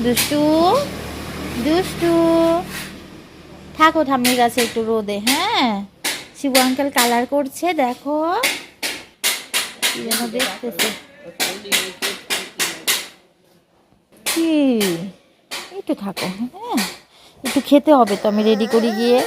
দুষ্টু দুষ্টু থাকো ঠাম্মির কাছে একটু রোদে। হ্যাঁ, শিবু আঙ্কেল কালার করছে, দেখো কি যেন দেখতেছে। কি একটু থাকো, হ্যাঁ একটু খেতে হবে তো, আমি রেডি করি গিয়ে।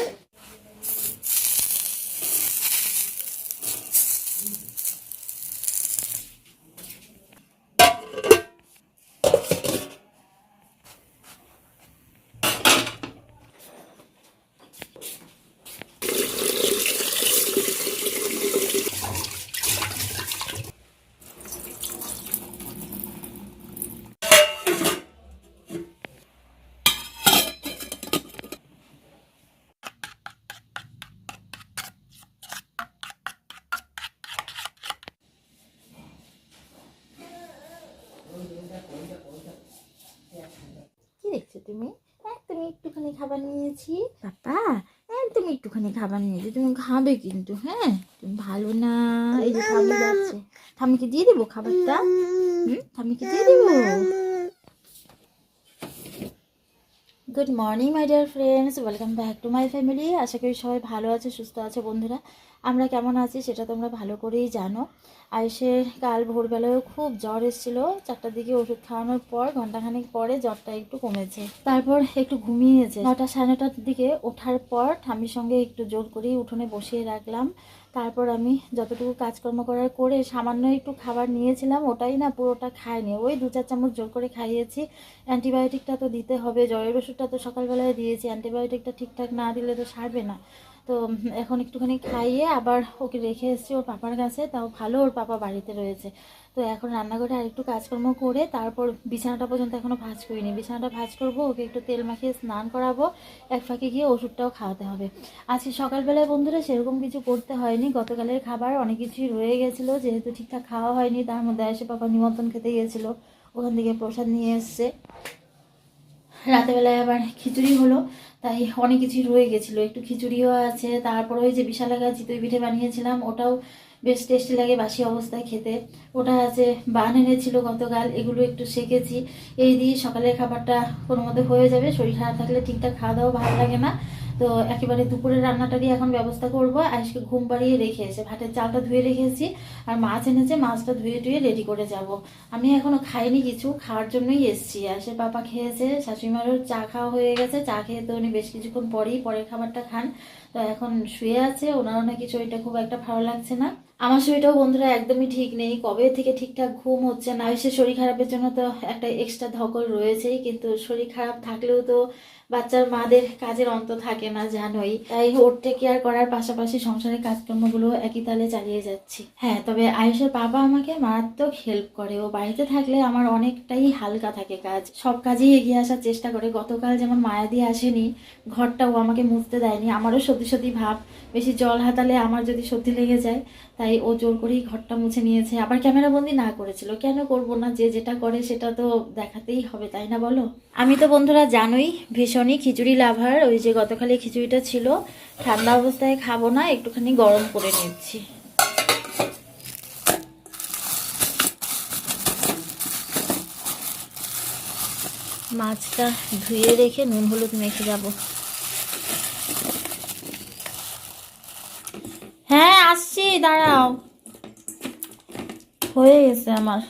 কি দেখছো তুমি? তুমি একটুখানি খাবার নিয়েছি পাপা, তুমি একটুখানি খাবার নিয়েছি, তুমি খাবে কিন্তু। হ্যাঁ তুমি ভালো না। এই যে ঠাম্মি যাচ্ছে, ঠাম্মিকে দিয়ে দেবো খাবারটা। ঠাম্মিকে দিয়ে দেবো। Good morning my dear friends, welcome back to my family. আশা করি সবাই ভালো আছে, সুস্থ আছে। বন্ধুরা, আমরা কেমন আছি সেটা তোমরা ভালো করেই জানো। আয়ুষের কাল ভোরবেলায়ও খুব জ্বর এসেছিলো। 4টার দিকে ওষুধ খাওয়ানোর পর ঘন্টাখানেক পরে জ্বরটা একটু কমেছে, তারপর একটু ঘুমিয়েছে। 9টা সাড়ে 9টার দিকে ওঠার পর ঠাম্মির সঙ্গে একটু জোর করেই উঠোনে বসিয়ে রাখলাম। তারপর আমি যতটুকু কাজকর্ম করার করে সামান্য একটু খাবার নিয়েছিলাম, ওটাই না পুরোটা খাইনি, ওই 2-4 চামচ জোর করে খাইয়েছি। অ্যান্টিবায়োটিকটা তো দিতে হবে, জ্বরের ওষুধটা তো সকালবেলায় দিয়েছি, অ্যান্টিবায়োটিকটা ঠিকঠাক না দিলে তো সারবে না। তো এখন একটুখানি খাইয়ে আবার ওকে রেখে এসেছি ওর পাপার কাছে, তাও ভালো ওর পাপা বাড়িতে রয়েছে। তো এখন রান্নাঘরে আরেকটু কাজকর্ম করে তারপর বিছানাটা পর্যন্ত এখনও ভাঁজ করিনি, বিছানাটা ভাঁজ করবো, ওকে একটু তেল মাখিয়ে স্নান করাবো, এক ফাঁকে গিয়ে ওষুধটাও খাওয়াতে হবে। আজকে সকালবেলায় বন্ধুরা সেরকম কিছু করতে হয়নি, গতকালের খাবার অনেক কিছুই রয়ে গেছিলো, যেহেতু ঠিকঠাক খাওয়া হয়নি। তার মধ্যে এসে পাপা নিমন্ত্রণ খেতে গিয়েছিলো, ওখান থেকে প্রসাদ নিয়ে এসছে। রাতেবেলায় আবার খিচুড়ি হলো, তাই অনেক কিছুই রয়ে গেছিলো, একটু খিচুড়িও আছে। তারপর ওই যে বিশাল একা চিতই পিঠে বানিয়েছিলাম, ওটাও বেশ টেস্টি লাগে বাসি অবস্থায় খেতে, ওটা আছে। বান এনেছিল গতকাল, এগুলো একটু সেকেছি। এই দিয়ে সকালের খাবারটা কোনো মতে হয়ে যাবে। শরীর খারাপ থাকলে ঠিকঠাক খাওয়া দাওয়া ভালো লাগে না, তো একেবারে দুপুরের রান্নাটারই এখন ব্যবস্থা করবো। আজকে ঘুম পাড়িয়ে রেখে এসে ভাতের চালটা ধুয়ে রেখেছি, আর মাছ এনেছে, মাছটা ধুয়ে টুয়ে রেডি করে যাব। আমি এখনো খাইনি কিছু, খাওয়ার জন্যই এসছি। আর সে পাপা খেয়েছে, শাশুড়িমারও চা খাওয়া হয়ে গেছে, চা খেয়ে তো উনি বেশ কিছুক্ষণ পরেই পরের খাবারটা খান। তো এখন শুয়ে আছে, ওনারও নাকি শরীরটা খুব একটা ভালো লাগছে না। আমার শরীরটাও বন্ধুরা একদমই ঠিক নেই, কবে থেকে ঠিকঠাক ঘুম হচ্ছে না। সে শরীর খারাপের জন্য তো একটা এক্সট্রা ধকল রয়েছেই, কিন্তু শরীর খারাপ থাকলেও তো বাচ্চার মাদের কাজের অন্ত থাকে না, জানোই। তাই ওর টেক কেয়ার করার পাশাপাশি সংসারের কাজকর্মগুলো একই তালে চালিয়ে যাচ্ছি। হ্যাঁ, তবে আয়ুষের বাবা আমাকে মারাত্মক হেল্প করে, ও বাড়িতে থাকলে আমার অনেকটাই হালকা থাকে কাজ, সব কাজেই এগিয়ে আসার চেষ্টা করে। গতকাল যেমন মায়া দিয়ে আসেনি, ঘরটা ও আমাকে মুছতে দেয়নি, আমারও সত্যি সত্যি ভাব বেশি জল হাতালে আমার যদি সর্দি লেগে যায়, তাই ও জোর করেই ঘরটা মুছে নিয়েছে। আবার ক্যামেরাবন্দি না করেছিল, কেন করব না, যে যেটা করে সেটা তো দেখাতেই হবে, তাই না বলো? আমি তো বন্ধুরা জানোই ভীষণই খিচুড়ি লাভার। ওই যে গতকালে খিচুড়িটা ছিল, ঠান্ডা অবস্থায় খাবো না, একটুখানি গরম করে নিচ্ছি। মাছটা ধুয়ে রেখে নুন হলুদ মেখে যাব। হ্যাঁ আসছি, দাঁড়াও, হয়ে গেছে আমার।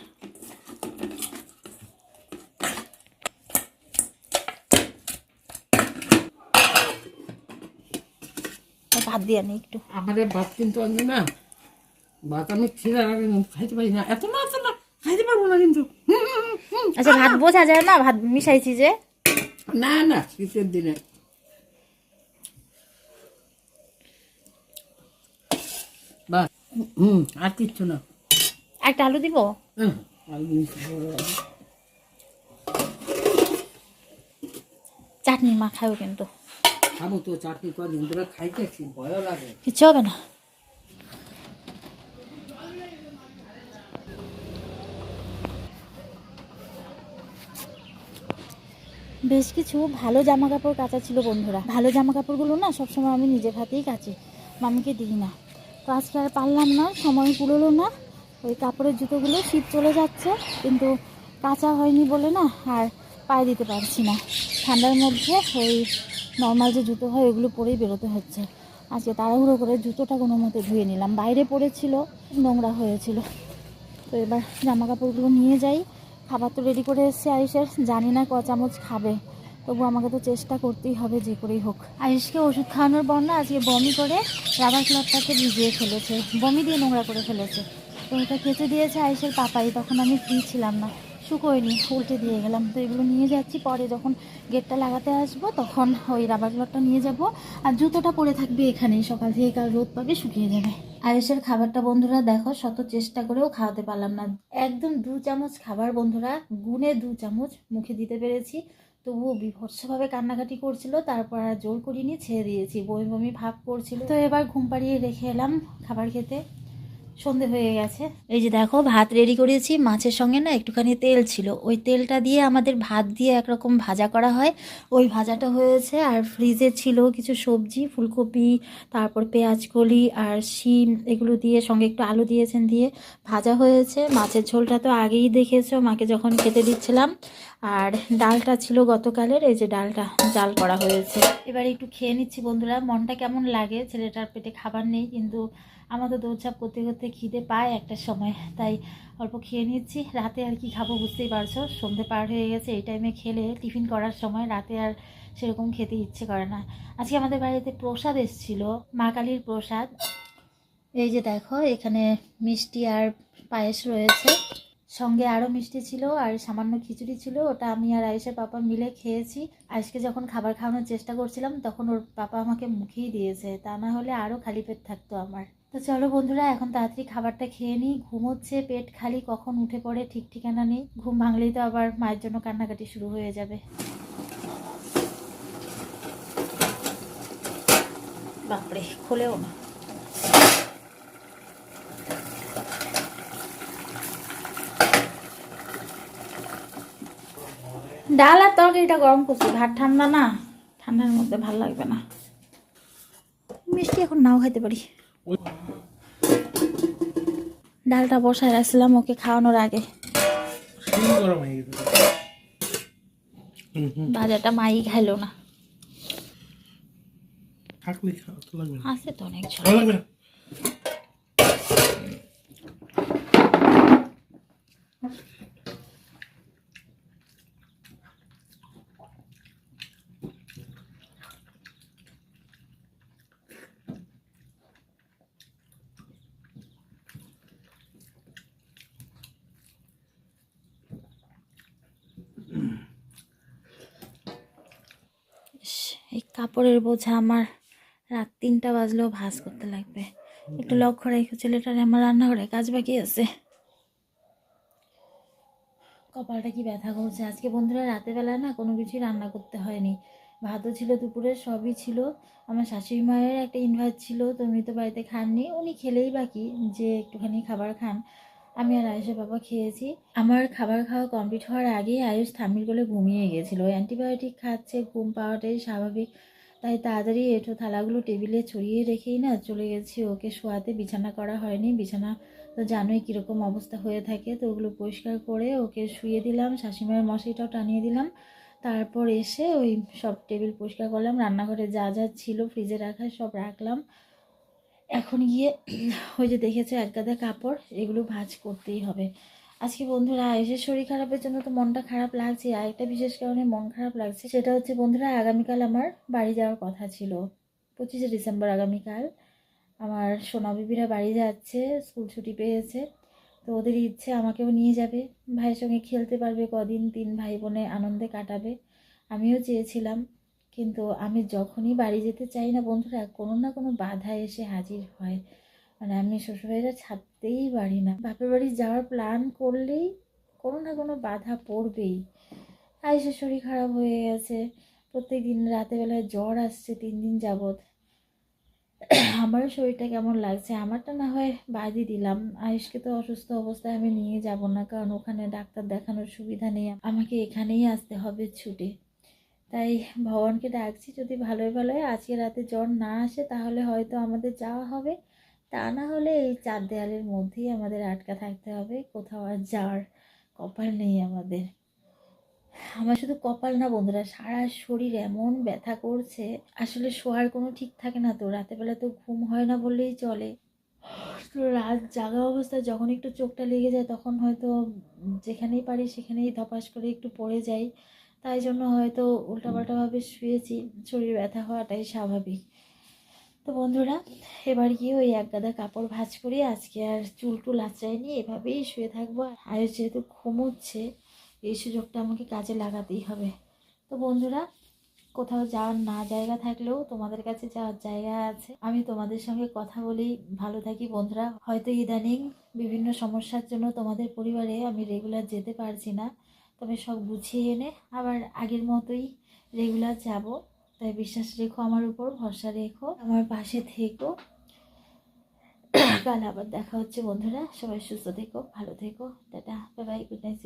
ভাত দিয়ে আনি একটু। আমাদের ভাত কিন্তু আনবে না, ভাত আমি খিদে লাগে খাইতে পারি না, এত না খাইতে পারবো না কিন্তু। আচ্ছা ভাত বোঝা যায় না, ভাত মিশাইছি যে। না না, শীতের দিনে বাস। আর কিচ্ছু না। একটা আলু দিব। চাটনি মা খাও কিন্তু। খাবো তো চাটনি, কদিন ধরে খাইতেছি, ভয়ও লাগে। কিচ্ছু হবে না। বেশ কিছু ভালো জামা কাপড় কাচা ছিল বন্ধুরা। ভালো জামা কাপড়গুলো না সবসময় আমি নিজের হাতেই কাচি, মামিকে দিই না। তো আজকে আর পারলাম না, সময় কুলোলো না। ওই কাপড়ের জুতোগুলো শীত চলে যাচ্ছে, কিন্তু কাঁচা হয়নি বলে না আর পায়ে দিতে পারছি না। ঠান্ডার মধ্যে ওই নর্মাল যে জুতো হয় ওগুলো পরেই বেরোতে হচ্ছে। আজকে তাড়াহুড়ো করে জুতোটা কোনো মতে ধুয়ে নিলাম, বাইরে পড়েছিল, নোংরা হয়েছিল। তো এবার জামা কাপড়গুলো নিয়ে যাই। খাবার তো রেডি করে এসেছি আয়ুষের, জানি না ক চামচ খাবে, তবু আমাকে তো চেষ্টা করতেই হবে যে করেই হোক। আয়ুষকে ওষুধ খাওয়ানোর পর না আজকে বমি করে রাবার ক্লথটাকে ভিজিয়ে ফেলেছে, বমি দিয়ে নোংরা করে ফেলেছে। তো এটা কেচে দিয়েছে আয়ুষের পাপাই, তখন আমি ফ্রি ছিলাম না, শুকোয়নি, উল্টে দিয়ে গেলাম। তো এগুলো নিয়ে যাচ্ছি, পরে যখন গেটটা লাগাতে আসবো তখন ওই রাবার ক্লথটা নিয়ে যাব। আর জুতোটা পরে থাকবে এখানেই, সকাল থেকে কাল রোদ পাবে, শুকিয়ে যাবে। আয়ুষের খাবারটা বন্ধুরা দেখো, শত চেষ্টা করেও খাওয়াতে পারলাম না। একদম 2 চামচ খাবার বন্ধুরা, গুনে 2 চামচ মুখে দিতে পেরেছি, তবুও বিভৎসভাবে কান্নাকাটি করছিল। তারপর আর জোর করিনি, ছেড়ে দিয়েছি, বমি বমি ভাব করছিল। তো এবার ঘুম পাড়িয়ে রেখে এলাম খাবার খেতে, সন্ধে হয়ে গেছে। এই যে দেখো ভাত রেডি করেছি, মাছের সঙ্গে না একটুখানি তেল ছিল, ওই তেলটা দিয়ে আমাদের ভাত দিয়ে একরকম ভাজা করা হয়, ওই ভাজাটা হয়েছে। আর ফ্রিজে ছিল কিছু সবজি, ফুলকপি, তারপর পেঁয়াজ কলি আর শিম, এগুলো দিয়ে সঙ্গে একটু আলু দিয়েছেন, দিয়ে ভাজা হয়েছে। মাছের ঝোলটা তো আগেই দেখেছো মাকে যখন খেতে দিচ্ছিলাম। আর ডালটা ছিল গতকালের, এই যে ডালটা জাল করা হয়েছে। এবার একটু খেয়ে নিচ্ছি বন্ধুরা। মনটা কেমন লাগে, ছেলেটার পেটে খাবার নেই, কিন্তু আমার তো দৌড়ঝাঁপ করতে করতে খিদে পায় একটা সময়, তাই অল্প খেয়ে নিচ্ছি। রাতে আর কি খাবো বুঝতেই পারছো, সন্ধে পার হয়ে গেছে, এই টাইমে খেলে টিফিন করার সময় রাতে আর সেরকম খেতে ইচ্ছে করে না। আজকে আমাদের বাড়িতে প্রসাদ এসেছিল, মা কালীর প্রসাদ। এই যে দেখো এখানে মিষ্টি আর পায়েস রয়েছে, সঙ্গে আরও মিষ্টি ছিল আর সামান্য খিচুড়ি ছিল, ওটা আমি আর আয়েশার পাপা মিলে খেয়েছি। আজকে যখন খাবার খাওয়ানোর চেষ্টা করছিলাম তখন ওর পাপা আমাকে মুখেই দিয়েছে, তা না হলে আরও খালি পেট থাকতো আমার। তো চলো বন্ধুরা, এখন তাড়াতাড়ি খাবারটা খেয়ে নিই। ঘুমোচ্ছে, পেট খালি, কখন উঠে পড়ে ঠিক ঠিকানা নেই। ঘুম ভাঙলেই তো আবার মায়ের জন্য কান্নাকাটি শুরু হয়ে যাবে। বাপরে, খোলেও না। ডাল আর তরকারিটা গরম করছি, ভাত ঠান্ডা না, ঠান্ডার মধ্যে ভালো লাগবে না। মিষ্টি এখন নাও খাইতে পারি। ডালটা বসায় রাখছিলাম ওকে খাওয়ানোর আগে, ভাজাটা মাই খাইলো না। আছে তো অনেক ঝোল। এই কাপড়ের বোঝা আমার রাত 3টা বাজলেও ভাঁজ করতে লাগবে। একটু লক্ষ্য রেখো ছেলেটার, আমার রান্নাঘরে কাজ বাকি আছে। কপালটা কি ব্যথা করছে আজকে বন্ধুরা। রাতের বেলা না কোনো কিছুই রান্না করতে হয়নি, ভাতও ছিল দুপুরে, সবই ছিল। আমার শাশুড়ি মায়ের একটা ইনভাইট ছিল, তো উনি তো বাড়িতে খাননি, উনি খেলেই বাকি যে একটুখানি খাবার খান। আমি আর আয়ুষের বাবা খেয়েছি। আমার খাবার খাওয়া কমপ্লিট হওয়ার আগেই আয়ুষ থামিল করে ঘুমিয়ে গেছিলো। অ্যান্টিবায়োটিক খাচ্ছে, ঘুম পাওয়াটাই স্বাভাবিক, তাই তাড়াতাড়ি এঁঠো থালাগুলো টেবিলে ছড়িয়ে রেখেই না চলে গেছি ওকে শোয়াতে। বিছানা করা হয়নি, বিছানা তো জানোই কীরকম অবস্থা হয়ে থাকে, তো ওগুলো পরিষ্কার করে ওকে শুয়ে দিলাম, শাশুড়িমায়ের মশারিটাও টানিয়ে দিলাম। তারপর এসে ওই সব টেবিল পরিষ্কার করলাম, রান্নাঘরে যা যা ছিল ফ্রিজে রাখা সব রাখলাম। এখন গিয়ে ওই যে দেখেছো এক গাদা কাপড়, এগুলো ভাঁজ করতেই হবে। আজকে বন্ধুরা আয়েশের শরীর খারাপের জন্য তো মনটা খারাপ লাগছে, আর একটা বিশেষ কারণে মন খারাপ লাগছে, সেটা হচ্ছে বন্ধুরা আগামীকাল আমার বাড়ি যাওয়ার কথা ছিল, 25শে ডিসেম্বর আগামীকাল। আমার সোনা বিবিরা বাড়ি যাচ্ছে, স্কুল ছুটি পেয়েছে, তো ওদের ইচ্ছে আমাকেও নিয়ে যাবে, ভাইয়ের সঙ্গে খেলতে পারবে কদিন, 3 ভাই বোনে আনন্দে কাটাবে। আমিও চেয়েছিলাম, কিন্তু আমি যখনই বাড়ি যেতে চাই না বন্ধুরা, কোনো না কোনো বাধা এসে হাজির হয়। মানে আমি শ্বশুরবাড়িটা ছাড়তেই পারি না, বাপের বাড়ি যাওয়ার প্ল্যান করলেই কোনো না কোনো বাধা পড়বেই। আয়েশের শরীর খারাপ হয়ে গেছে, প্রত্যেক দিন রাতের বেলায় জ্বর আসছে 3 দিন যাবৎ। আমারও শরীরটা কেমন লাগছে, আমারটা না হয় বাদই দিলাম, আয়ুষকে তো অসুস্থ অবস্থায় আমি নিয়ে যাব না, কারণ ওখানে ডাক্তার দেখানোর সুবিধা নেই, আমাকে এখানেই আসতে হবে ছুটে। তাই ভগবানকে ডাকছি যদি ভালোই ভালোই আজকে রাতে জ্বর না আসে তাহলে হয়তো আমাদের যাওয়া হবে, তা না হলে এই 4 দেয়ালের মধ্যেই আমাদের আটকা থাকতে হবে, কোথাও আর যাওয়ার কপাল নেই আমাদের। আমার শুধু কপাল না বন্ধুরা, সারা শরীর এমন ব্যথা করছে, আসলে শোয়ার কোনো ঠিক থাকে না, তো রাতের বেলা তো ঘুম হয় না বললেই চলে। তো রাত জাগা অবস্থায় যখন একটু চোখটা লেগে যায় তখন হয়তো যেখানেই পারি সেখানেই ধপাস করে একটু পড়ে যাই, তাই জন্য হয়তো উল্টাপাল্টাভাবে শুয়েছি, শরীর ব্যথা হওয়াটাই স্বাভাবিক। তো বন্ধুরা, এবার গিয়ে ওই এক গাদা কাপড় ভাঁজ করি, আজকে আর চুল টুল আঁচড়াইনি, এভাবেই শুয়ে থাকবো। আর যেহেতু ঘুমোচ্ছে, এই সুযোগটা আমাকে কাজে লাগাতেই হবে। তো বন্ধুরা, কোথাও যাওয়ার না জায়গা থাকলেও তোমাদের কাছে যাওয়ার জায়গা আছে, আমি তোমাদের সঙ্গে কথা বলেই ভালো থাকি বন্ধুরা। হয়তো ইদানিং বিভিন্ন সমস্যার জন্য তোমাদের পরিবারে আমি রেগুলার যেতে পারছি না, তবে সব গুছিয়ে এনে আবার আগের মতোই রেগুলার যাব। তাই বিশ্বাস রেখো আমার উপর, ভরসা রেখো, আমার পাশে থেকো। কাল আবার দেখা হচ্ছে বন্ধুরা, সবাই সুস্থ থেকো, ভালো থেকো, tata, bye bye, good night.